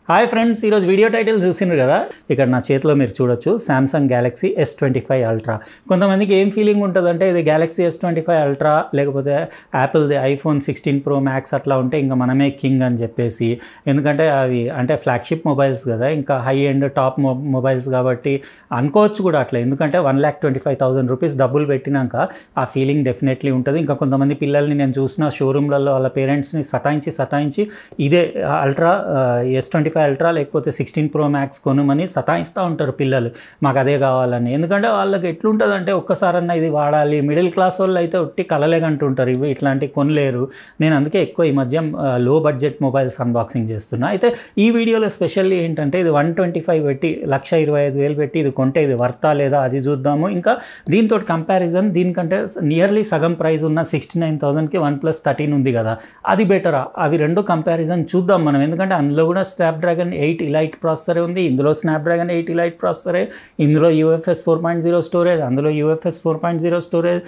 Hi friends, ఈరోజు video title చూసిండ్రు కదా. ఇక్కడ నా చేతిలో మీరు చూడొచ్చు సామ్సంగ్ గ్యాలక్సీ S25 అల్ట్రా. కొంతమందికి ఏం ఫీలింగ్ ఉంటుందంటే ఇది గ్యాలక్సీ S25 అల్ట్రా లేకపోతే యాపిల్ది ఐఫోన్ 16 Pro Max అట్లా ఉంటే ఇంకా మనమే కింగ్ అని చెప్పేసి. ఎందుకంటే అవి అంటే ఫ్లాగ్షిప్ మొబైల్స్ కదా, ఇంకా హై ఎండ్ టాప్ మొబైల్స్ కాబట్టి అనుకోవచ్చు కూడా అట్లా. ఎందుకంటే 1,25,000 రూపీస్ డబ్బులు పెట్టినాక ఆ ఫీలింగ్ డెఫినెట్లీ ఉంటుంది. ఇంకా కొంతమంది పిల్లల్ని నేను చూసిన షోరూమ్లలో వాళ్ళ పేరెంట్స్ని సతాయించి ఇదే అల్ట్రా S25 అల్ట్రా లేకపోతే 16 Pro Max కొనుమని సతాయిస్తూ ఉంటారు పిల్లలు, మాకు అదే కావాలని. ఎందుకంటే వాళ్ళకి ఎట్లుంటుందంటే ఒక్కసారన్నా ఇది వాడాలి. మిడిల్ క్లాస్ వాళ్ళు అయితే ఒట్టి కలలేగంటుంటారు, ఇవి ఇట్లాంటివి కొనలేరు. నేను అందుకే ఎక్కువ ఈ మధ్య లో బడ్జెట్ మొబైల్స్ అన్బాక్సింగ్ చేస్తున్నా. అయితే ఈ వీడియోలో స్పెషల్లీ ఏంటంటే ఇది 125 పెట్టి 1,25,000 పెట్టి ఇది కొంటే ఇది వర్తా లేదా అది చూద్దాము. ఇంకా దీంతో కంపారిజన్ దీనికంటే నియర్లీ సగం ప్రైస్ ఉన్న 69,000కి OnePlus 13 ఉంది కదా, అది బెటరా, అవి రెండు కంపారిజన్ చూద్దాం మనం. ఎందుకంటే అందులో కూడా స్నాప్డ్రాగన్ 8 ఎలైట్ ప్రాసెసరే ఉంది, ఇందులో స్నాప్డ్రాగన్ 8 ఎలైట్ ప్రాసెసరే, ఇందులో UFS 4.0 స్టోరేజ్, అందులో UFS 4.0 స్టోరేజ్.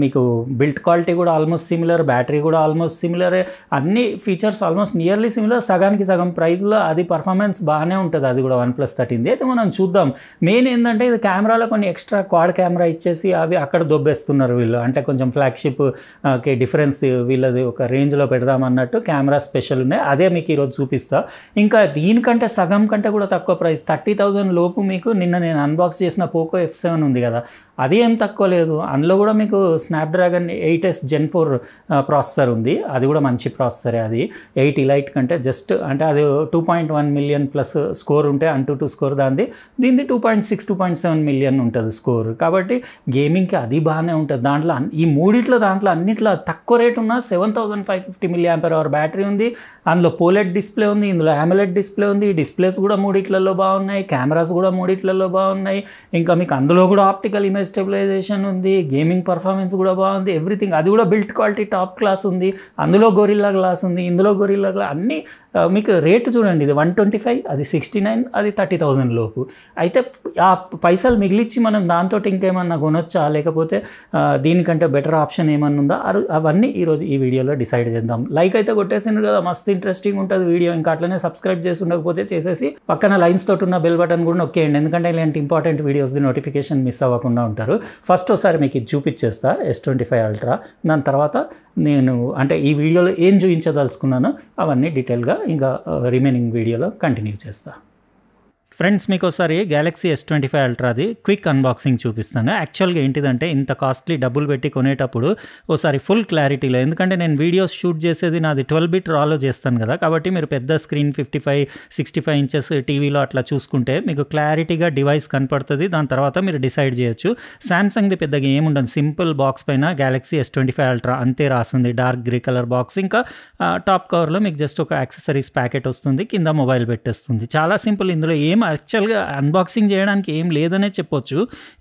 మీకు బిల్ట్ క్వాలిటీ కూడా ఆల్మోస్ట్ సిమిలర్, బ్యాటరీ కూడా ఆల్మోస్ట్ సిమిలరే, అన్ని ఫీచర్స్ ఆల్మోస్ట్ నియర్లీ సిమిలర్. సగానికి సగం ప్రైస్లో అది పర్ఫార్మెన్స్ బాగానే ఉంటుంది, అది కూడా OnePlus 13. అయితే మనం చూద్దాం. మెయిన్ ఏంటంటే ఇది కెమెరాలో కొన్ని ఎక్స్ట్రా క్వాడ్ కెమెరా ఇచ్చేసి అవి అక్కడ దొబ్బేస్తున్నారు వీళ్ళు. అంటే కొంచెం ఫ్లాగ్షిప్ కి డిఫరెన్స్ వీళ్ళది ఒక రేంజ్లో పెడదామన్నట్టు కెమెరా స్పెషల్ ఉన్నాయి, అదే మీకు ఈరోజు చూపిస్తా. ఇంకా దీనికంటే సగం కంటే కూడా తక్కువ ప్రైస్ 30,000 లోపు మీకు నిన్న నేను అన్బాక్స్ చేసిన పోకో F7 ఉంది కదా, అది ఏం తక్కువ లేదు. అందులో కూడా మీకు స్నాప్డ్రాగన్ 8S Gen 4 ప్రాసెసర్ ఉంది, అది కూడా మంచి ప్రాసెసరే. అది 8 ఎలైట్ కంటే జస్ట్ అంటే అది 2.1 మిలియన్ ప్లస్ స్కోర్ ఉంటే Antutu స్కోర్ దాన్ని, దీనిది 2.6 2.7 మిలియన్ ఉంటుంది స్కోర్. కాబట్టి గేమింగ్కి అది బాగానే ఉంటుంది. దాంట్లో ఈ దాంట్లో అన్నిట్లో తక్కువ రేట్ ఉన్న 7,550 mAh బ్యాటరీ ఉంది. అందులో పోలెడ్ డిస్ప్లే ఉంది, ఇందులో AMOLED డిస్ప్లే ఉంది. డిస్ప్లేస్ కూడా మూడిట్లలో బాగున్నాయి, కెమెరాస్ కూడా మూడిట్లలో బాగున్నాయి. ఇంకా మీకు అందులో కూడా ఆప్టికల్ ఇమేజ్ స్టెబిలైజేషన్ ఉంది, గేమింగ్ పర్ఫార్మెన్స్ కూడా బాగుంది, ఎవ్రీథింగ్. అది కూడా బిల్ట్ క్వాలిటీ టాప్ క్లాస్ ఉంది. అందులో గొరిల్లా గ్లాస్ ఉంది, ఇందులో గొరిల్లా గ్లాస్, అన్నీ మీకు రేటు చూడండి. ఇది 125, అది 69, అది 30,000 లోపు. అయితే ఆ పైసలు మిగిలిచ్చి మనం దాంతో ఇంకేమన్నా కొనొచ్చా, లేకపోతే దీనికంటే బెటర్ ఆప్షన్ ఏమన్నా ఉందా, అవన్నీ ఈరోజు ఈ వీడియోలో డిసైడ్ చేద్దాం. లైక్ అయితే కొట్టేసిండ్రు కదా, మస్తు ఇంట్రెస్టింగ్ ఉంటుంది వీడియో. ఇంకా అట్లనే సబ్స్క్రైబ్ చేసి ఉండకపోతే చేసేసి పక్కన లైన్స్ తోటి ఉన్న బెల్ బటన్ కూడా నొక్కేయండి, ఎందుకంటే ఇలాంటి ఇంపార్టెంట్ వీడియోస్ది నోటిఫికేషన్ మిస్ అవ్వకుండా ఉంటారు. ఫస్ట్ ఒకసారి మీకు ఇది చూపించేస్తా S25 అల్ట్రా, దాని తర్వాత నేను అంటే ఈ వీడియోలో ఏం చూపించదలుచుకున్నానో అవన్నీ డీటెయిల్గా ఇంకా రిమైనింగ్ వీడియోలో కంటిన్యూ చేస్తా. ఫ్రెండ్స్, మీకు ఒకసారి గ్యాలక్సీ S25 అల్ట్రాది క్విక్ అన్బాక్సింగ్ చూపిస్తాను. యాక్చువల్గా ఏంటిదంటే ఇంత కాస్ట్లీ డబ్బులు పెట్టి కొనేటప్పుడు ఒకసారి ఫుల్ క్లారిటీలో, ఎందుకంటే నేను వీడియోస్ షూట్ చేసేది నాది 12-bit రాలో చేస్తాను కదా, కాబట్టి మీరు పెద్ద స్క్రీన్ 55-65 ఇంచెస్ టీవీలో అట్లా చూసుకుంటే మీకు క్లారిటీగా డివైస్ కనపడుతుంది. దాని తర్వాత మీరు డిసైడ్ చేయొచ్చు. సామ్సంగ్ది పెద్దగా ఏముండదు, సింపుల్ బాక్స్ పైన గ్యాలక్సీ S25 అల్ట్రా అంతే రాస్తుంది, డార్క్ గ్రే కలర్ బాక్స్. ఇంకా టాప్ కవర్లో మీకు జస్ట్ ఒక యాక్సెసరీస్ ప్యాకెట్ వస్తుంది, కింద మొబైల్ పెట్టేస్తుంది. చాలా సింపుల్. ఇందులో ఏం యాక్చువల్గా అన్బాక్సింగ్ చేయడానికి ఏం లేదనే చెప్పొచ్చు.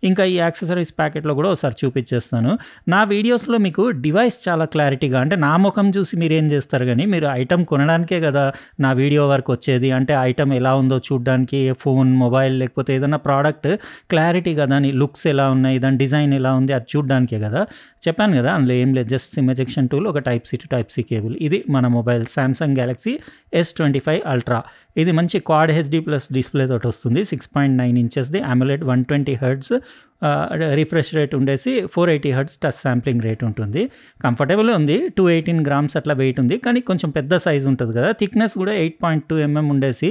ఇంకా ఈ యాక్సెసరీస్ ప్యాకెట్లో కూడా ఒకసారి చూపించేస్తాను. నా వీడియోస్లో మీకు డివైస్ చాలా క్లారిటీగా, అంటే నా ముఖం చూసి మీరు ఏం చేస్తారు కానీ మీరు ఐటమ్ కొనడానికే కదా నా వీడియో వరకు వచ్చేది. అంటే ఐటమ్ ఎలా ఉందో చూడడానికి, ఫోన్, మొబైల్ లేకపోతే ఏదైనా ప్రోడక్ట్ క్లారిటీగా దాని లుక్స్ ఎలా ఉన్నాయి, దాని డిజైన్ ఎలా ఉంది అది చూడడానికే కదా. చెప్పాను కదా, అందులో ఏం లేదు, జస్ట్ సిమ్ ఎజెక్షన్ టూల్, ఒక Type-C to Type-C కేబుల్. ఇది మన mobile Samsung Galaxy S25 ultra. ఇది మంచి క్వాడ్ HD ప్లస్ డిస్ప్లే తోటి వస్తుంది, 6.9 ఇంచెస్ది, AMOLED 120 Hz రిఫ్రెష్ రేట్ ఉండేసి 480 Hz టచ్ శాంప్లింగ్ రేట్ ఉంటుంది. కంఫర్టబుల్ ఉంది, 218 grams అట్లా వెయిట్ ఉంది, కానీ కొంచెం పెద్ద సైజ్ ఉంటుంది కదా. థిక్నెస్ కూడా 8.2 mm ఉండేసి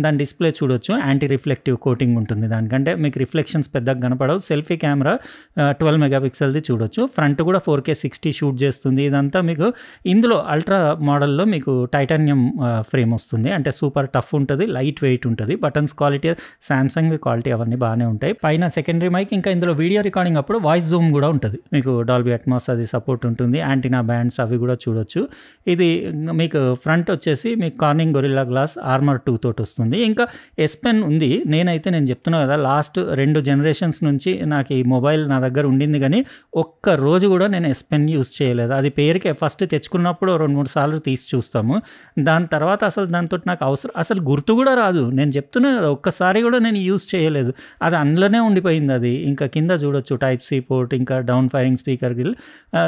దాని డిస్ప్లే చూడొచ్చు. యాంటీ రిఫ్లెక్టివ్ కోటింగ్ ఉంటుంది దానికంటే, మీకు రిఫ్లెక్షన్స్ పెద్దగా కనపడవు. సెల్ఫీ కెమెరా 12 మెగాపిక్సెల్ది చూడొచ్చు. ఫ్రంట్ కూడా 4K 60 షూట్ చేస్తుంది. ఇదంతా మీకు ఇందులో అల్ట్రా మోడల్లో మీకు టైటానియం ఫ్రేమ్ వస్తుంది, అంటే సూపర్ టఫ్ ఉంటుంది, లైట్ వెయిట్ ఉంటుంది. బటన్స్ క్వాలిటీ సామ్సంగ్ క్వాలిటీ అవన్నీ బాగానే ఉంటాయి. పైన సెకండరీ మైక్, ఇంకా ఇందులో వీడియో రికార్డింగ్ అప్పుడు వాయిస్ జూమ్ కూడా ఉంటుంది. మీకు డాల్బీ అట్మాస్ అది సపోర్ట్ ఉంటుంది, యాంటీనా బ్యాండ్స్ అవి కూడా చూడొచ్చు. ఇది మీకు ఫ్రంట్ వచ్చేసి మీకు కార్నింగ్ గొరిల్లా గ్లాస్ ఆర్మర్ 2 తోటి వస్తుంది. ఇంకా S Pen ఉంది. నేను చెప్తున్నా కదా, లాస్ట్ 2 జనరేషన్స్ నుంచి నాకు ఈ మొబైల్ నా దగ్గర ఉండింది, కానీ ఒక్క రోజు కూడా నేను S Pen యూస్ చేయలేదు. అది పేరుకే ఫస్ట్ తెచ్చుకున్నప్పుడు 2-3 సార్లు తీసి చూస్తాము, దాని తర్వాత అసలు దాంతో నాకు అసలు గుర్తు కూడా రాదు. నేను చెప్తున్నా కదా, ఒక్కసారి కూడా నేను యూస్ చేయలేదు, అది అందులోనే ఉండిపోయింది. అది ఇంకా ఇంకా కింద చూడొచ్చు టైప్ సి పోర్ట్, ఇంకా down firing speaker grill,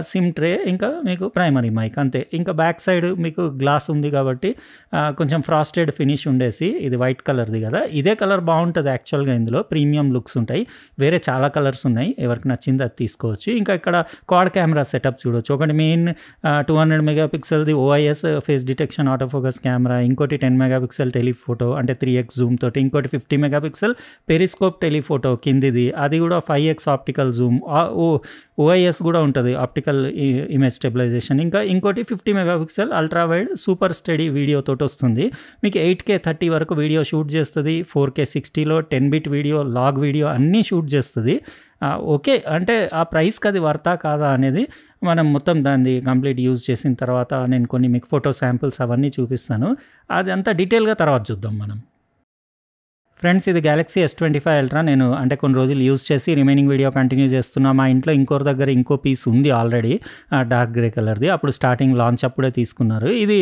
SIM tray, ఇంకా మీకు ప్రైమరీ మైక్ అంతే. ఇంకా బ్యాక్ సైడ్ మీకు గ్లాస్ ఉంది కాబట్టి కొంచెం ఫ్రాస్టెడ్ ఫినిష్ ఉండేసి, ఇది వైట్ కలర్ది కదా, ఇదే కలర్ బాగుంటుంది యాక్చువల్గా. ఇందులో ప్రీమియం లుక్స్ ఉంటాయి. వేరే చాలా కలర్స్ ఉన్నాయి, ఎవరికి నచ్చింది అది తీసుకోవచ్చు. ఇంకా ఇక్కడ క్వాడ్ కెమెరా సెటప్ చూడొచ్చు. ఒకటి మెయిన్ 200 మెగాపిక్సెల్ది OIS face detection auto focus camera, ఇంకోటి 10 మెగాపిక్సెల్ టెలిఫోటో అంటే 3x జూమ్ తోటి, ఇంకోటి 50 మెగాపిక్సెల్ పెరిస్కోప్ టెలిఫోటో కిందిది, అది కూడా 5x ఆప్టికల్ జూమ్, ఓఐఎస్ కూడా ఉంటుంది ఆప్టికల్ ఇమేజ్ స్టెబిలైజేషన్. ఇంకా ఇంకోటి 50 megapixel ultra wide super study video తోటి వస్తుంది. మీకు 8K 30 వరకు వీడియో షూట్ చేస్తుంది, 4K 60లో 10 బిట్ వీడియో, లాగ్ వీడియో అన్నీ షూట్ చేస్తుంది. ఓకే, అంటే ఆ ప్రైస్కి అది వర్తా కాదా అనేది మనం మొత్తం దాన్ని కంప్లీట్ యూజ్ చేసిన తర్వాత నేను కొన్ని మీకు ఫోటో శాంపిల్స్ అవన్నీ చూపిస్తాను. అది అంతా డీటెయిల్గా తర్వాత చూద్దాం మనం. ఫ్రెండ్స్, ఇది Galaxy S25 Ultra. నేను అంటే కొన్ని రోజులు యూజ్ చేసి రిమైనింగ్ వీడియో కంటిన్యూ చేస్తున్నా. మా ఇంట్లో ఇంకోరి దగ్గర ఇంకో పీస్ ఉంది ఆల్రెడీ, డార్క్ గ్రే కలర్ది. అప్పుడు స్టార్టింగ్ లాంచ్ అప్పుడే తీసుకున్నారు. ఇది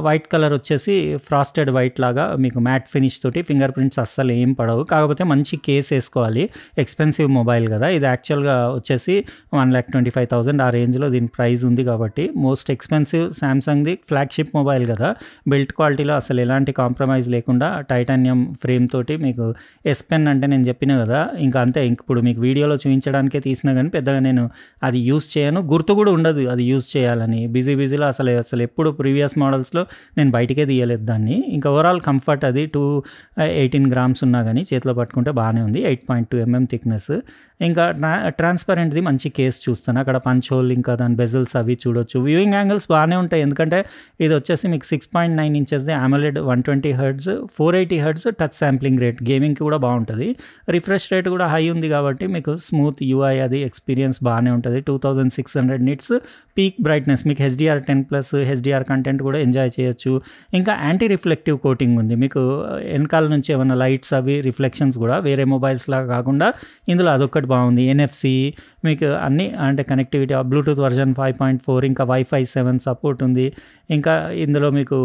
వైట్ కలర్ వచ్చేసి ఫ్రాస్టెడ్ వైట్ లాగా మీకు మ్యాట్ ఫినిష్ తోటి, ఫింగర్ ప్రింట్స్ అస్సలు ఏం పడవు. కాకపోతే మంచి కేస్ వేసుకోవాలి, ఎక్స్పెన్సివ్ మొబైల్ కదా. ఇది యాక్చువల్గా వచ్చేసి 1,25,000 ఆ రేంజ్లో దీని ప్రైస్ ఉంది కాబట్టి మోస్ట్ ఎక్స్పెన్సివ్ శాంసంగ్ది ఫ్లాగ్షిప్ మొబైల్ కదా. బిల్ట్ క్వాలిటీలో అసలు ఎలాంటి కాంప్రమైజ్ లేకుండా టైటానియం ఫ్రేమ్ తోటి మీకు ఎస్ పెన్ అంటే నేను చెప్పిన కదా, ఇంకా అంతే. ఇప్పుడు మీకు వీడియోలో చూపించడానికే తీసినా కానీ పెద్దగా నేను అది యూస్ చేయను, గుర్తు కూడా ఉండదు అది యూస్ చేయాలని. బిజీలో అసలు ఎప్పుడు ప్రీవియస్ మోడల్స్లో నేను బయటికే తీయలేదు దాన్ని. ఇంకా ఓవరాల్ కంఫర్ట్ అది 218 గ్రామ్స్ ఉన్నా కానీ చేతిలో పట్టుకుంటే బాగానే ఉంది. 8.2 mm థిక్నెస్. ఇంకా ట్రాన్స్పరెంట్ది మంచి కేస్ చూస్తాను. అక్కడ పంచ్ హోల్, ఇంకా దాని బెజల్స్ అవి చూడొచ్చు. వ్యూయింగ్ యాంగిల్స్ బాగానే ఉంటాయి, ఎందుకంటే ఇది వచ్చేసి మీకు 6.9 ఇంచెస్ది AMOLED 120 Hz 480 Hz touch sampling rate, గేమింగ్కి కూడా బాగుంటుంది. రిఫ్రెష్ రేట్ కూడా హై ఉంది కాబట్టి మీకు స్మూత్ UI అది ఎక్స్పీరియన్స్ బాగానే ఉంటుంది. 2600 nits పీక్ బ్రైట్నెస్, మీకు HDR10+ HDR కంటెంట్ కూడా ఎంజాయ్ చేయొచ్చు. ఇంకా యాంటీ రిఫ్లెక్టివ్ కోటింగ్ ఉంది. మీకు వెనకాల నుంచి ఏమైనా లైట్స్ అవి రిఫ్లెక్షన్స్ కూడా వేరే మొబైల్స్ లాగా కాకుండా ఇందులో అదొక్కటి బాగుంది. NFC మీకు అన్ని అంటే కనెక్టివిటీ, బ్లూటూత్ వర్జన్ 5.4, ఇంకా Wi-Fi 7 సపోర్ట్ ఉంది. ఇంకా ఇందులో మీకు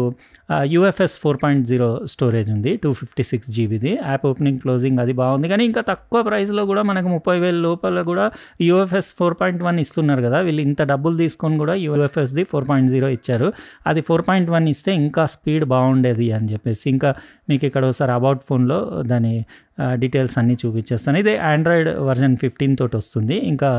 UFS 4.0 స్టోరేజ్ ఉంది, 256 GBది. యాప్ ఓపెనింగ్ క్లోజింగ్ అది బాగుంది. కానీ ఇంకా తక్కువ ప్రైస్లో కూడా మనకు 30,000 లోపల కూడా UFS 4.1 ఇస్తున్నారు కదా. వీళ్ళు ఇంత డబ్బులు తీసుకొని కూడా UFSది 4.0 ఇచ్చారు. అది 4.1 ఇస్తే ఇంకా స్పీడ్ బాగుండేది అని చెప్పేసి. ఇంకా మీకు ఇక్కడ ఒకసారి అబౌట్ ఫోన్లో దాని డీటెయిల్స్ అన్నీ చూపించేస్తాను. ఇది ఆండ్రాయిడ్ వర్జన్ 15 తోటి వస్తుంది. ఇంకా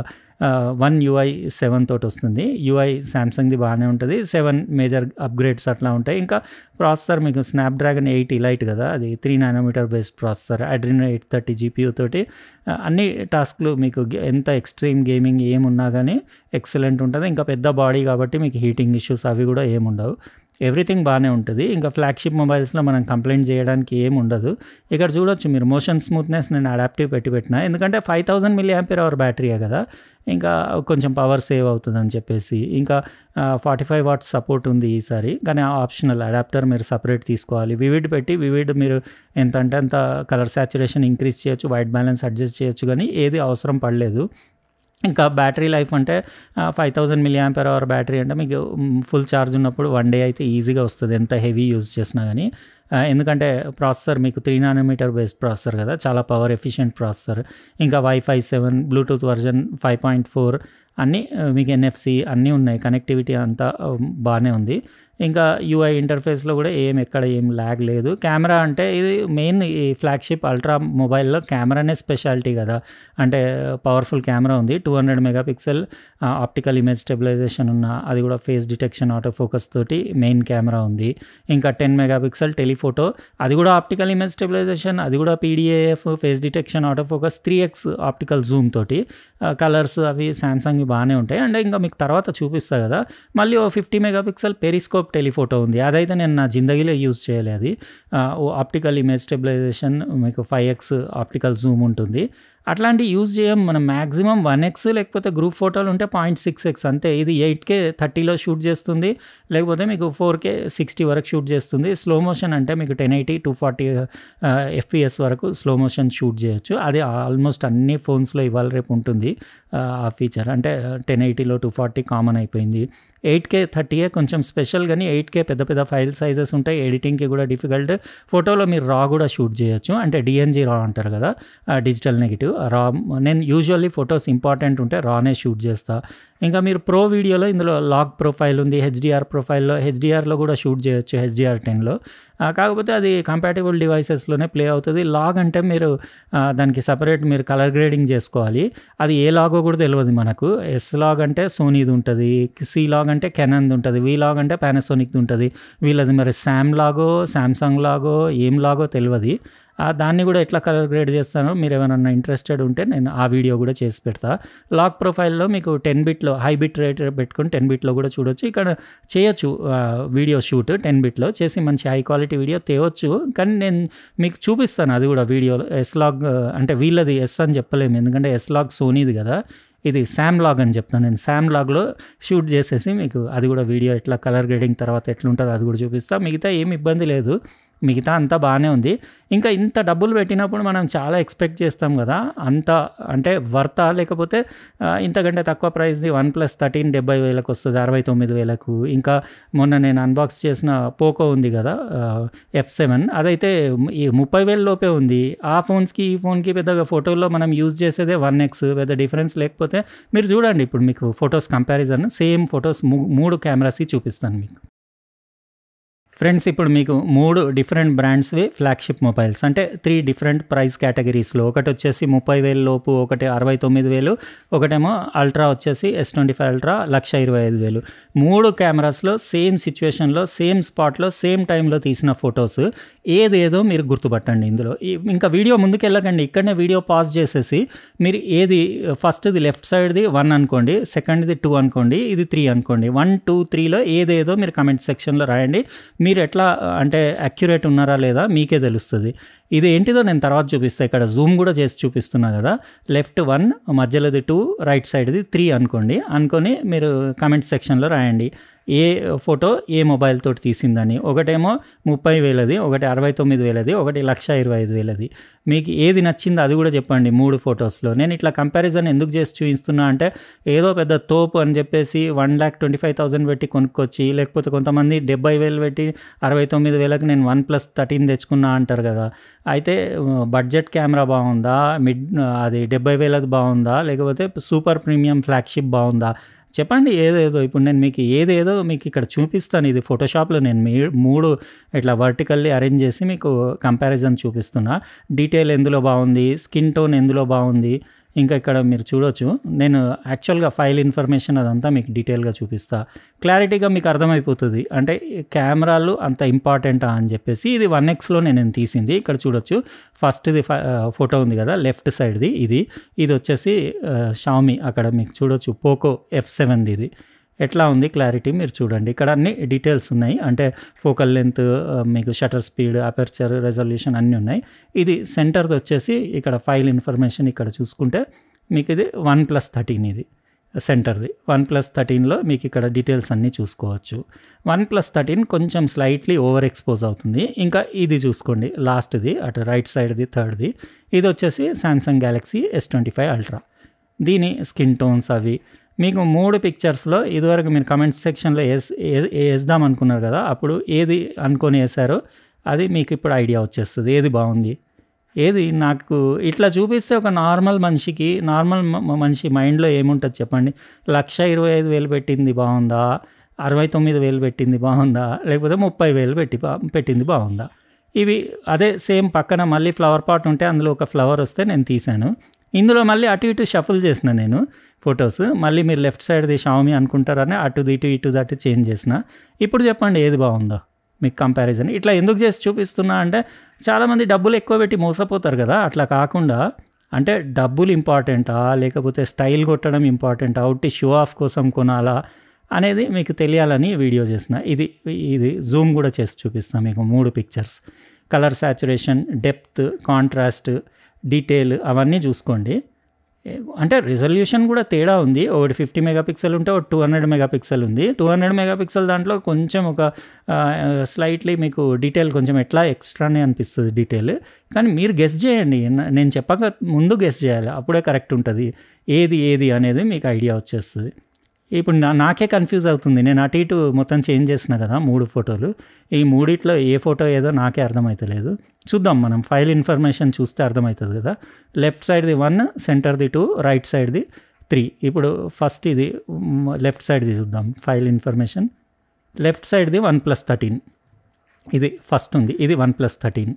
One UI 7 తోటి వస్తుంది. UI శాంసంగ్ది బాగానే ఉంటుంది. 7 మేజర్ అప్గ్రేడ్స్ అట్లా ఉంటాయి. ఇంకా ప్రాసెసర్ మీకు స్నాప్డ్రాగన్ 8 ఎలైట్ కదా, అది 3 nm based processor, Adreno 830 GPU తోటి అన్ని టాస్క్లు మీకు ఎంత ఎక్స్ట్రీమ్ గేమింగ్ ఏమున్నా కానీ ఎక్సలెంట్ ఉంటుంది. ఇంకా పెద్ద బాడీ కాబట్టి మీకు హీటింగ్ ఇష్యూస్ అవి కూడా ఏముండవు. ఎవ్రీథింగ్ బాగానే ఉంటుంది. ఇంకా ఫ్లాగ్షిప్ మొబైల్స్లో మనం కంప్లైంట్ చేయడానికి ఏం ఉండదు. ఇక్కడ చూడొచ్చు మీరు మోషన్ స్మూత్నెస్ నేను అడాప్టివ్ పెట్టిన, ఎందుకంటే 5000 mAh బ్యాటరీయే కదా, ఇంకా కొంచెం పవర్ సేవ్ అవుతుంది అని చెప్పేసి. ఇంకా 45 watts సపోర్ట్ ఉంది ఈసారి, కానీ ఆప్షనల్ అడాప్టర్ మీరు సపరేట్ తీసుకోవాలి. వివిడ్ పెట్టి వివిడ్ మీరు ఎంత అంటే అంత కలర్ సాచురేషన్ ఇంక్రీజ్ చేయొచ్చు, వైట్ బ్యాలెన్స్ అడ్జస్ట్ చేయొచ్చు, కానీ ఏది అవసరం పడలేదు. ఇంకా బ్యాటరీ లైఫ్ అంటే 5000 mAh బ్యాటరీ అంటే మీకు ఫుల్ ఛార్జ్ ఉన్నప్పుడు 1 day అయితే ఈజీగా వస్తుంది, ఎంత హెవీ యూజ్ చేసినా కానీ. ఎందుకంటే ప్రాసెసర్ మీకు 3 nm బేస్డ్ ప్రాసెసర్ కదా, చాలా పవర్ ఎఫిషియెంట్ ప్రాసెసర్. ఇంకా Wi-Fi 7, బ్లూటూత్ వర్జన్ 5.4 అన్నీ మీకు NFC అన్నీ ఉన్నాయి. కనెక్టివిటీ అంతా బాగానే ఉంది. ఇంకా UI ఇంటర్ఫేస్లో కూడా ఎక్కడ ఏం ల్యాగ్ లేదు. కెమెరా అంటే ఇది మెయిన్ ఈ ఫ్లాగ్షిప్ అల్ట్రా మొబైల్లో కెమెరానే స్పెషాలిటీ కదా, అంటే పవర్ఫుల్ కెమెరా ఉంది. 200 మెగాపిక్సెల్ ఆప్టికల్ ఇమేజ్ స్టెబిలైజేషన్ ఉన్న, అది కూడా ఫేస్ డిటెక్షన్ ఆటో ఫోకస్ తోటి మెయిన్ కెమెరా ఉంది. ఇంకా 10 మెగాపిక్సెల్ టెలిఫోటో, అది కూడా ఆప్టికల్ ఇమేజ్ స్టెబిలైజేషన్, అది కూడా PDAF face detection auto focus, 3x optical Zoom తోటి. కలర్స్ అవి శాంసంగ్ బాగానే ఉంటాయి. అండ్ ఇంకా మీకు తర్వాత చూపిస్తా కదా, మళ్ళీ 50 మెగాపిక్సెల్ పెరిస్కోప్ టెలిఫోటో ఉంది. అదైతే నేను నా జిందగీలో యూజ్ చేయలేదు. అది ఆప్టికల్ ఇమేజ్ స్టెబిలైజేషన్, మీకు 5x ఆప్టికల్ జూమ్ ఉంటుంది. అట్లాంటి యూజ్ చేయం మనం. మ్యాక్సిమం 1x లేకపోతే గ్రూప్ ఫోటోలు ఉంటే 0.6x అంతే. ఇది 8K 30లో షూట్ చేస్తుంది, లేకపోతే మీకు 4K 60 వరకు షూట్ చేస్తుంది. స్లో మోషన్ అంటే మీకు 1080 240 FPS వరకు స్లో మోషన్ షూట్ చేయొచ్చు. అది ఆల్మోస్ట్ అన్ని ఫోన్స్లో ఇవాళ రేపు ఉంటుంది ఆ ఫీచర్. అంటే 1080లో 240 కామన్ అయిపోయింది. 8K 30 కొంచెం స్పెషల్, కానీ 8K పెద్ద పెద్ద ఫైల్ సైజెస్ ఉంటాయి, ఎడిటింగ్కి కూడా డిఫికల్ట్. ఫోటోలో మీరు రా కూడా షూట్ చేయొచ్చు, అంటే డిఎన్జీ రా అంటారు కదా, డిజిటల్ నెగిటివ్ రా. నేను యూజువల్లీ ఫొటోస్ ఇంపార్టెంట్ ఉంటే రానే షూట్ చేస్తా. ఇంకా మీరు ప్రో వీడియోలో ఇందులో లాగ్ ప్రొఫైల్ ఉంది, హెచ్డిఆర్ ప్రొఫైల్లో, హెచ్డిఆర్లో కూడా షూట్ చేయొచ్చు, HDR10లో. కాకపోతే అది కంపాటబుల్ డివైసెస్లోనే ప్లే అవుతుంది. లాగ్ అంటే మీరు దానికి సపరేట్ మీరు కలర్ గ్రేడింగ్ చేసుకోవాలి. అది ఏ లాగో కూడా తెలియదు మనకు. ఎస్ లాగ్ అంటే సోనీది ఉంటుంది, సి లాగ్ అంటే కెనాన్ది ఉంటుంది, వి లాగ్ అంటే పానాసోనిక్ది ఉంటుంది. వీళ్ళది మరి శామ్ లాగో శాంసంగ్ లాగో ఏం లాగో తెలియదు. దాన్ని కూడా ఎట్లా కలర్ గ్రేడ్ చేస్తానో మీరు ఏమైనా ఇంట్రెస్టెడ్ ఉంటే నేను ఆ వీడియో కూడా చేసి పెడతా. లాగ్ ప్రొఫైల్లో మీకు 10 బిట్లో హై బిట్ రేట్ పెట్టుకొని 10 బిట్లో కూడా చూడొచ్చు. ఇక్కడ చేయొచ్చు వీడియో షూట్ 10 బిట్లో చేసి మంచి హై క్వాలిటీ వీడియో తేవచ్చు. కానీ నేను మీకు చూపిస్తాను అది కూడా వీడియోలో. ఎస్ లాగ్ అంటే వీళ్ళది ఎస్ అని చెప్పలేము, ఎందుకంటే ఎస్ లాగ్ సోనీది కదా, ఇది శామ్ లాగ్ అని చెప్తాను నేను. శామ్ లాగ్లో షూట్ చేసేసి మీకు అది కూడా వీడియో ఎట్లా కలర్ గ్రేడింగ్ తర్వాత ఎట్లుంటుందో అది కూడా చూపిస్తాను. మిగతా ఏమి ఇబ్బంది లేదు, మిగతా అంతా బాగానే ఉంది. ఇంకా ఇంత డబ్బులు పెట్టినప్పుడు మనం చాలా ఎక్స్పెక్ట్ చేస్తాం కదా, అంత అంటే వర్తా, లేకపోతే ఇంతకంటే తక్కువ ప్రైస్ది OnePlus 13 70,000కి వస్తుంది, 69,000కు. ఇంకా మొన్న నేను అన్బాక్స్ చేసిన పోకో ఉంది కదా F7, అదైతే 30,000 లోపే ఉంది. ఆ ఫోన్స్కి ఈ ఫోన్కి పెద్దగా ఫోటోల్లో మనం యూజ్ చేసేదే 1x, పెద్ద డిఫరెన్స్ లేకపోతే మీరు చూడండి. ఇప్పుడు మీకు ఫొటోస్ కంపారిజన్, సేమ్ ఫొటోస్ 3 కెమెరాస్కి చూపిస్తాను మీకు. ఫ్రెండ్స్, ఇప్పుడు మీకు 3 డిఫరెంట్ బ్రాండ్స్వి ఫ్లాగ్షిప్ మొబైల్స్, అంటే 3 డిఫరెంట్ ప్రైస్ కేటగిరీస్లో. ఒకటి వచ్చేసి 30,000 లోపు, ఒకటి 69,000, ఒకటేమో అల్ట్రా వచ్చేసి S25 అల్ట్రా 1,25,000. 3 కెమెరాస్లో సేమ్ సిచ్యువేషన్లో, సేమ్ స్పాట్లో, సేమ్ టైంలో తీసిన ఫొటోస్. ఏదేదో మీరు గుర్తుపట్టండి ఇందులో. ఇంకా వీడియో ముందుకెళ్ళకండి, ఇక్కడనే వీడియో పాజ్ చేసేసి మీరు ఏది ఫస్ట్ది లెఫ్ట్ సైడ్ది 1 అనుకోండి, సెకండ్ది 2 అనుకోండి, ఇది 3 అనుకోండి. 1, 2, 3లో ఏదేదో మీరు కమెంట్ సెక్షన్లో రాయండి. మీరు ఎట్లా అంటే అక్యురేట్ ఉన్నారా లేదా మీకే తెలుస్తుంది. ఇది ఏంటిదో నేను తర్వాత చూపిస్తాను. ఇక్కడ జూమ్ కూడా చేసి చూపిస్తున్నా కదా. లెఫ్ట్ 1, మధ్యలోది 2, రైట్ సైడ్ది 3 అనుకొని మీరు కమెంట్ సెక్షన్లో రాయండి ఏ ఫోటో ఏ మొబైల్ తోటి తీసిందని. ఒకటేమో 30,000ది, ఒకటి 69,000ది, ఒకటి 1,25,000ది. మీకు ఏది నచ్చిందో అది కూడా చెప్పండి 3 ఫొటోస్లో. నేను ఇట్లా కంపారిజన్ ఎందుకు చేసి చూపిస్తున్నా అంటే, ఏదో పెద్ద తోపు అని చెప్పేసి 1,25,000 పెట్టి కొనుక్కొచ్చి, లేకపోతే కొంతమంది 70,000 పెట్టి 69,000కి నేను OnePlus 13 తెచ్చుకున్నా అంటారు కదా. అయితే బడ్జెట్ కెమెరా బాగుందా, అది 70,000ది బాగుందా, లేకపోతే సూపర్ ప్రీమియం ఫ్లాగ్షిప్ బాగుందా చెప్పండి. ఏదేదో ఇప్పుడు నేను మీకు ఏదేదో మీకు ఇక్కడ చూపిస్తాను. ఇది ఫోటోషాప్లో నేను 3 ఇట్లా వర్టికల్లీ అరేంజ్ చేసి మీకు కంపారిజన్ చూపిస్తున్నా. డీటెయిల్ ఎందులో బాగుంది, స్కిన్ టోన్ ఎందులో బాగుంది, ఇంకా ఇక్కడ మీరు చూడొచ్చు. నేను యాక్చువల్గా ఫైల్ ఇన్ఫర్మేషన్ అదంతా మీకు డీటెయిల్గా చూపిస్తా. క్లారిటీగా మీకు అర్థమైపోతుంది అంటే కెమెరాలు అంత ఇంపార్టెంటా అని చెప్పేసి. ఇది 1xలో నేను తీసింది. ఇక్కడ చూడొచ్చు ఫస్ట్ది ఫోటో ఉంది కదా లెఫ్ట్ సైడ్ది, ఇది వచ్చేసి షామీ. అక్కడ మీకు చూడొచ్చు పోకో F7ది. ఇది ఎట్లా ఉంది క్లారిటీ మీరు చూడండి. ఇక్కడ అన్ని డీటెయిల్స్ ఉన్నాయి, అంటే ఫోకల్ లెంత్, మీకు షటర్ స్పీడ్, అపర్చర్, రెజల్యూషన్ అన్నీ ఉన్నాయి. ఇది సెంటర్ది వచ్చేసి ఇక్కడ ఫైల్ ఇన్ఫర్మేషన్ ఇక్కడ చూసుకుంటే మీకు ఇది OnePlus 13 ఇది సెంటర్ది. OnePlus 13లో మీకు ఇక్కడ డీటెయిల్స్ అన్నీ చూసుకోవచ్చు. OnePlus 13 కొంచెం స్లైట్లీ ఓవర్ ఎక్స్పోజ్ అవుతుంది. ఇంకా ఇది చూసుకోండి లాస్ట్ది, అటు రైట్ సైడ్ది థర్డ్ది. ఇది వచ్చేసి Samsung Galaxy S25 అల్ట్రా. దీని స్కిన్ టోన్స్ అవి మీకు 3 పిక్చర్స్లో ఇదివరకు మీరు కమెంట్ సెక్షన్లో వేద్దాం అనుకున్నారు కదా, అప్పుడు ఏది అనుకొని వేసారో అది మీకు ఇప్పుడు ఐడియా వచ్చేస్తుంది ఏది బాగుంది. ఏది నాకు ఇట్లా చూపిస్తే ఒక నార్మల్ మనిషి మైండ్లో ఏముంటుంది చెప్పండి. 1,25,000 పెట్టింది బాగుందా, 69,000 పెట్టింది బాగుందా, లేకపోతే 30,000 పెట్టింది బాగుందా. ఇవి అదే సేమ్ పక్కన మళ్ళీ ఫ్లవర్ పాట్ ఉంటే అందులో ఒక ఫ్లవర్ వస్తే నేను తీశాను. ఇందులో మళ్ళీ అటు ఇటు షఫుల్ చేసిన నేను ఫొటోస్. మళ్ళీ మీరు లెఫ్ట్ సైడ్ది షామీ అనుకుంటారని అటుది ఇటు దట్టు చేంజ్ చేసిన. ఇప్పుడు చెప్పండి ఏది బాగుందో మీకు కంపారిజన్. ఇట్లా ఎందుకు చేసి చూపిస్తున్నా అంటే, చాలామంది డబ్బులు ఎక్కువ పెట్టి మోసపోతారు కదా. అట్లా కాకుండా అంటే డబ్బులు ఇంపార్టెంటా, లేకపోతే స్టైల్ కొట్టడం ఇంపార్టెంటా, అవుట్ షో ఆఫ్ కోసం కొనాలా అనేది మీకు తెలియాలని వీడియో చేసిన. ఇది జూమ్ కూడా చేసి చూపిస్తాను మీకు 3 pictures. Colour saturation, depth, contrast, detail అవన్నీ చూసుకోండి. అంటే రిజల్యూషన్ కూడా తేడా ఉంది. ఒకటి 50 మెగాపిక్సెల్ ఉంటే ఒక 200 మెగాపిక్సెల్ ఉంది. 200 మెగాపిక్సెల్ దాంట్లో కొంచెం ఒక స్లైట్లీ మీకు డీటెయిల్ కొంచెం ఎట్లా ఎక్స్ట్రానే అనిపిస్తుంది డీటెయిల్. కానీ మీరు గెస్ చేయండి, నేను చెప్పక ముందు గెస్ చేయాలి, అప్పుడే కరెక్ట్ ఉంటుంది. ఏది అనేది మీకు ఐడియా వచ్చేస్తుంది. ఇప్పుడు నాకే కన్ఫ్యూజ్ అవుతుంది. నేను అటు ఇటు మొత్తం చేంజ్ చేసిన కదా 3 ఫోటోలు. ఈ మూడిట్లో ఏ ఫోటో ఏదో నాకే అర్థమైతలేదు. చూద్దాం, మనం ఫైల్ ఇన్ఫర్మేషన్ చూస్తే అర్థమవుతుంది కదా. లెఫ్ట్ సైడ్ది 1, సెంటర్ది 2, రైట్ సైడ్ది 3. ఇప్పుడు ఫస్ట్ ఇది లెఫ్ట్ సైడ్ది చూద్దాం. ఫైల్ ఇన్ఫర్మేషన్ లెఫ్ట్ సైడ్ది 1+13, ఇది ఫస్ట్ ఉంది. ఇది 1+13,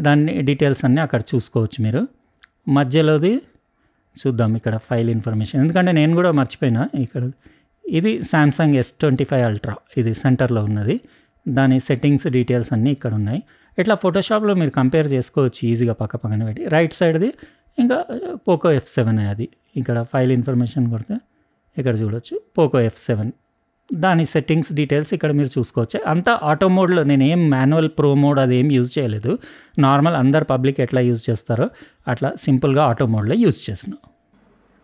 దాన్ని డీటెయిల్స్ అన్నీ అక్కడ చూసుకోవచ్చు మీరు. మధ్యలోది చూద్దాం ఇక్కడ ఫైల్ ఇన్ఫర్మేషన్, ఎందుకంటే నేను కూడా మర్చిపోయినా. ఇక్కడ ఇది సామ్సంగ్ S25 అల్ట్రా, ఇది సెంటర్లో ఉన్నది. దాని సెట్టింగ్స్ డీటెయిల్స్ అన్నీ ఇక్కడ ఉన్నాయి. ఇట్లా ఫోటోషాప్లో మీరు కంపేర్ చేసుకోవచ్చు ఈజీగా పక్క పక్కన పెట్టి. రైట్ సైడ్ది ఇంకా పోకో F7 అది. ఇక్కడ ఫైల్ ఇన్ఫర్మేషన్ కొడితే ఇక్కడ చూడొచ్చు పోకో F7, దాని సెట్టింగ్స్ డీటెయిల్స్ ఇక్కడ మీరు చూసుకోవచ్చు. అంతా ఆటో మోడ్లో, నేను ఏం మాన్యువల్ ప్రో మోడ్ అది ఏం యూజ్ చేయలేదు. నార్మల్ అందరు పబ్లిక్ ఎట్లా యూజ్ చేస్తారో అట్లా సింపుల్గా ఆటో మోడ్లో యూజ్ చేసిన.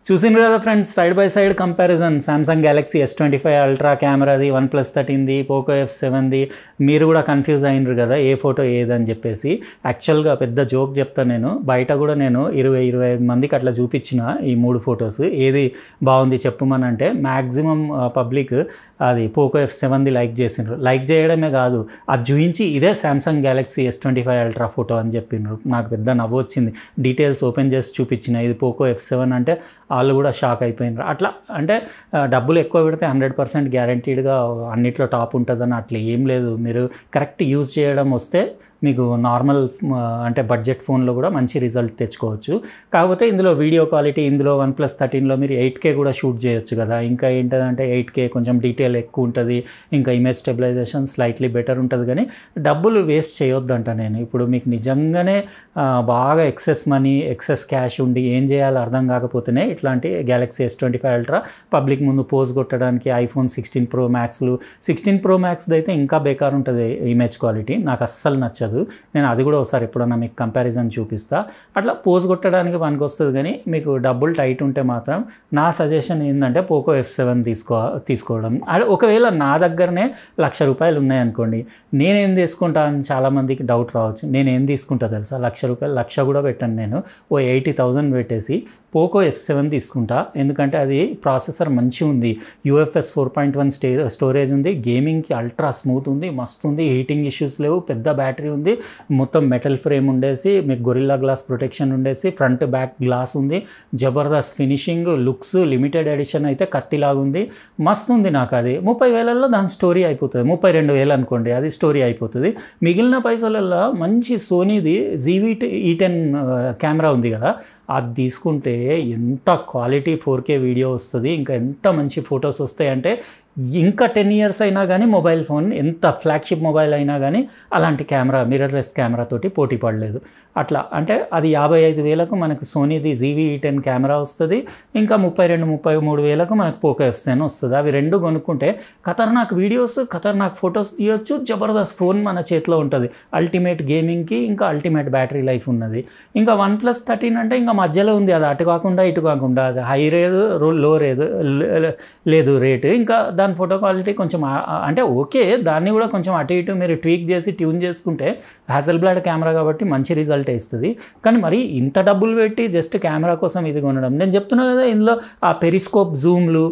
చూసిండ్రు కదా friends, side by side comparison Samsung Galaxy S25 ultra కెమెరాది, 1+13ది, పోకో F7ది. మీరు కూడా కన్ఫ్యూజ్ అయినరు కదా ఏ ఫోటో ఏదని చెప్పేసి. యాక్చువల్గా పెద్ద జోక్ చెప్తాను నేను, బయట కూడా నేను 20-25 మందికి అట్లా చూపించిన ఈ 3 ఫొటోస్. ఏది బాగుంది చెప్పమని అంటే మ్యాక్సిమం పబ్లిక్ అది పోకో F7ది లైక్ చేసిండ్రు. లైక్ చేయడమే కాదు, అది చూపించి ఇదే Samsung Galaxy S25 ultra photo అని చెప్పిండ్రు. నాకు పెద్ద నవ్వు వచ్చింది. డీటెయిల్స్ ఓపెన్ చేసి చూపించిన ఇది పోకో F7 అంటే వాళ్ళు కూడా షాక్ అయిపోయినారు. అట్లా అంటే డబ్బులు ఎక్కువ పెడితే 100% గ్యారంటీడ్గా అన్నిట్లో టాప్ ఉంటుందని అట్లా ఏం లేదు. మీరు కరెక్ట్ యూజ్ చేయడం వస్తే మీకు నార్మల్ అంటే బడ్జెట్ ఫోన్లో కూడా మంచి రిజల్ట్ తెచ్చుకోవచ్చు. కాకపోతే ఇందులో వీడియో క్వాలిటీ, ఇందులో 1+13లో మీరు 8K కూడా షూట్ చేయొచ్చు కదా. ఇంకా ఏంటంటే 8K కొంచెం డీటెయిల్ ఎక్కువ ఉంటుంది, ఇంకా ఇమేజ్ స్టెబిలైజేషన్ స్లైట్లీ బెటర్ ఉంటుంది. కానీ డబ్బులు వేస్ట్ చేయొద్దంట నేను. ఇప్పుడు మీకు నిజంగానే బాగా ఎక్సెస్ మనీ, ఎక్సెస్ క్యాష్ ఉండి ఏం చేయాలో అర్థం కాకపోతేనే ఇట్లాంటి గ్యాలక్సీ S25 అల్ట్రా పబ్లిక్ ముందు పోజ్ కొట్టడానికి iPhone 16 Pro Maxలు, 16 Pro Maxది అయితే ఇంకా బేకార్ ఉంటుంది ఇమేజ్ క్వాలిటీ, నాకు అస్సలు నచ్చదు. నేను అది కూడా ఒకసారి ఎప్పుడన్నా మీకు కంపారిజన్ చూపిస్తా. అట్లా పోజ్ కొట్టడానికి పనికి వస్తుంది. కానీ మీకు డబ్బులు టైట్ ఉంటే మాత్రం నా సజెషన్ ఏంటంటే పోకో F7 తీసుకోవడం. ఒకవేళ నా దగ్గరనే ₹1,00,000 ఉన్నాయనుకోండి, నేనేం తీసుకుంటా అని చాలామందికి డౌట్ రావచ్చు. నేనేం తీసుకుంటా తెలుసా, ₹1,00,000 1,00,000 కూడా పెట్టాను నేను. ఓ 80,000 పెట్టేసి పోకో F7 తీసుకుంటా. ఎందుకంటే అది ప్రాసెసర్ మంచిగా ఉంది, UFS 4.1 స్టోరేజ్ ఉంది, గేమింగ్కి అల్ట్రా స్మూత్ ఉంది, మస్తు ఉంది, హీటింగ్ ఇష్యూస్ లేవు, పెద్ద బ్యాటరీ ఉంది, మొత్తం మెటల్ ఫ్రేమ్ ఉండేసి మీకు గొరిల్లా గ్లాస్ ప్రొటెక్షన్ ఉండేసి, ఫ్రంట్ బ్యాక్ గ్లాస్ ఉంది, జబర్దస్త్ ఫినిషింగ్, లుక్స్, లిమిటెడ్ ఎడిషన్ అయితే కత్తిలాగుంది, మస్తు ఉంది. నాకు అది 30,000లో దాని స్టోరీ అయిపోతుంది. 32,000 అనుకోండి, అది స్టోరీ అయిపోతుంది. మిగిలిన పైసలలో మంచి సోనీది ZV-E10 కెమెరా ఉంది కదా, అది తీసుకుంటే ఎంత క్వాలిటీ 4K వీడియో వస్తుంది, ఇంకా ఎంత మంచి ఫొటోస్ వస్తాయంటే ఇంకా 10 years అయినా కానీ మొబైల్ ఫోన్ ఎంత ఫ్లాగ్షిప్ మొబైల్ అయినా కానీ అలాంటి కెమెరా, మిర్రర్లెస్ కెమెరాతోటి పోటీ పడలేదు. అట్లా అంటే అది 55,000కు మనకు సోనీది ZV-E10 కెమెరా వస్తుంది, ఇంకా 32-33,000కు మనకు పోకో F7 వస్తుంది. అవి రెండు కొనుక్కుంటే ఖతర్నాక్ వీడియోస్, ఖతర్నాక్ ఫొటోస్ తీయొచ్చు, జబర్దస్త్ ఫోన్ మన చేతిలో ఉంటుంది. అల్టిమేట్ గేమింగ్కి ఇంకా అల్టిమేట్ బ్యాటరీ లైఫ్ ఉన్నది. ఇంకా 1+13 అంటే ఇంకా మధ్యలో ఉంది, అది అటు కాకుండా ఇటు కాకుండా, అది హై లేదు, లో లేదు రేటు. ఇంకా దాని ఫోటో క్వాలిటీ కొంచెం అంటే ఓకే, దాన్ని కూడా కొంచెం అటు ఇటు మీరు ట్వీక్ చేసి ట్యూన్ చేసుకుంటే హ్యాజెల్బ్లాడ్ కెమెరా కాబట్టి మంచి రిజల్ట్ ఇస్తుంది. కానీ మరి ఇంత డబ్బులు పెట్టి జస్ట్ కెమెరా కోసం ఇది కొనడం, నేను చెప్తున్నా కదా, ఇందులో ఆ పెరిస్కోప్ జూమ్లు,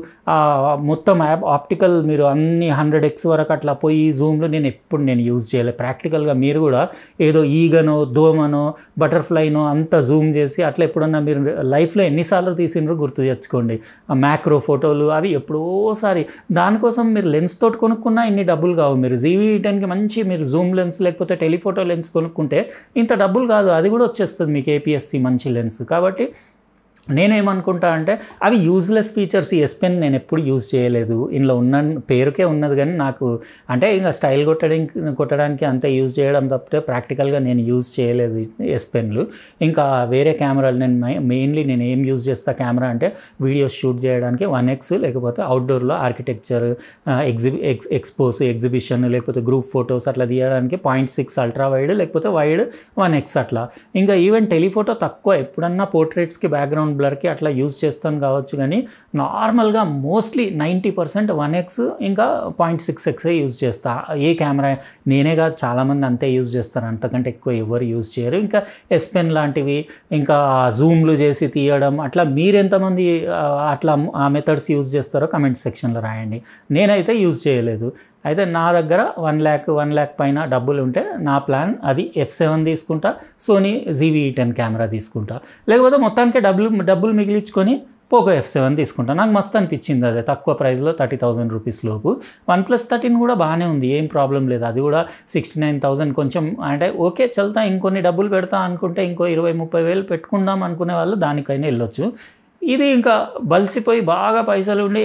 మొత్తం ఆప్టికల్ మీరు అన్ని 100x వరకు అట్లా పోయి జూమ్లు నేను యూజ్ చేయలేదు. ప్రాక్టికల్గా మీరు కూడా ఏదో ఈగనో దోమనో బటర్ఫ్లైనో అంత జూమ్ చేసి అట్లా ఎప్పుడన్నా మీరు లైఫ్లో ఎన్నిసార్లు తీసిండ్రో గుర్తు తెచ్చుకోండి. ఆ మ్యాక్రో ఫోటోలు అవి ఎప్పుడోసారి, దానికోసం మీరు లెన్స్ తోటి కొనుక్కున్నా ఇన్ని డబ్బులు కావు. మీరు ZV-E10కి మంచి మీరు జూమ్ లెన్స్ లేకపోతే టెలిఫోటో లెన్స్ కొనుక్కుంటే ఇంత డబ్బులు కాదు, అది కూడా వచ్చేస్తుంది మీకు APS-C మంచి లెన్స్. కాబట్టి నేనేమనుకుంటా అంటే అవి యూజ్లెస్ ఫీచర్స్. ఈ S Pen నేను ఎప్పుడు యూజ్ చేయలేదు, ఇందులో ఉన్న పేరుకే ఉన్నది, కానీ నాకు అంటే ఇంకా స్టైల్ కొట్టడానికి అంతే యూజ్ చేయడం తప్పితే ప్రాక్టికల్గా నేను యూజ్ చేయలేదు S Penలు. ఇంకా వేరే కెమెరాలు నేను మెయిన్లీ నేను ఏం యూజ్ చేస్తా కెమెరా అంటే వీడియోస్ షూట్ చేయడానికి 1x, లేకపోతే అవుట్డోర్లో ఆర్కిటెక్చర్, ఎక్స్పోజ్, ఎగ్జిబిషన్, లేకపోతే గ్రూప్ ఫొటోస్ అట్లా తీయడానికి 0.6 అల్ట్రా వైడ్, లేకపోతే వైడ్ 1x అట్లా. ఇంకా ఈవెన్ టెలిఫోటో తక్కువ, ఎప్పుడన్నా పోర్ట్రేట్స్కి బ్యాక్గ్రౌండ్ బ్లర్కి అట్లా యూజ్ చేస్తాను కావచ్చు, కానీ నార్మల్గా మోస్ట్లీ 90% 1x ఇంకా 0.6x యూజ్ చేస్తా. ఏ కెమెరా నేనే కాదు చాలామంది అంతే యూజ్ చేస్తారు, అంతకంటే ఎక్కువ ఎవరు యూజ్ చేయరు. ఇంకా ఎస్ పెన్ లాంటివి, ఇంకా జూమ్లు చేసి తీయడం, అట్లా మీరెంతమంది అట్లా ఆ మెథడ్స్ యూజ్ చేస్తారో కమెంట్ సెక్షన్లో రాయండి. నేనైతే యూజ్ చేయలేదు. అయితే నా దగ్గర 1 lakh పైన డబ్బులు ఉంటే నా ప్లాన్ అది F7 తీసుకుంటా, సోనీ ZV-E10 కెమెరా తీసుకుంటా. లేకపోతే మొత్తానికి డబ్బులు మిగిలించుకొని పోకో F7 తీసుకుంటా. నాకు మస్తు అనిపించింది అదే తక్కువ ప్రైస్లో 30,000 రూపీస్ లోపు. OnePlus 13 కూడా బాగానే ఉంది, ఏం ప్రాబ్లం లేదు. అది కూడా 69,000 కొంచెం అంటే ఓకే చల్తా, ఇంకొన్ని డబ్బులు పెడతా అనుకుంటే ఇంకో 20-30 వేలు పెట్టుకుందాం అనుకునే వాళ్ళు దానికైనా వెళ్ళొచ్చు. ఇది ఇంకా బలిసిపోయి బాగా పైసలు ఉండి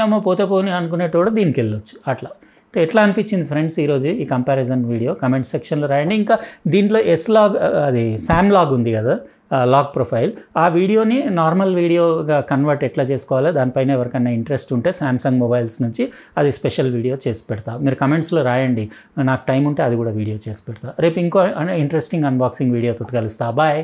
ఏమో పోతే పోని అనుకునేటోడు దీనికి వెళ్ళొచ్చు. అట్లా ఎట్లా అనిపించింది ఫ్రెండ్స్ ఈరోజు ఈ కంపారిజన్ వీడియో కమెంట్ సెక్షన్లో రాయండి. ఇంకా దీంట్లో S-Log అది SAM-Log ఉంది కదా, లాగ్ ప్రొఫైల్, ఆ వీడియోని నార్మల్ వీడియోగా కన్వర్ట్ ఎట్లా చేసుకోవాలో దానిపైన ఎవరికైనా ఇంట్రెస్ట్ ఉంటే సామ్సంగ్ మొబైల్స్ నుంచి అది స్పెషల్ వీడియో చేసి పెడతా. మీరు కమెంట్స్లో రాయండి, నాకు టైం ఉంటే అది కూడా వీడియో చేసి పెడతా. రేపు ఇంకో ఇంట్రెస్టింగ్ అన్బాక్సింగ్ వీడియోతో కలుస్తా. బాయ్.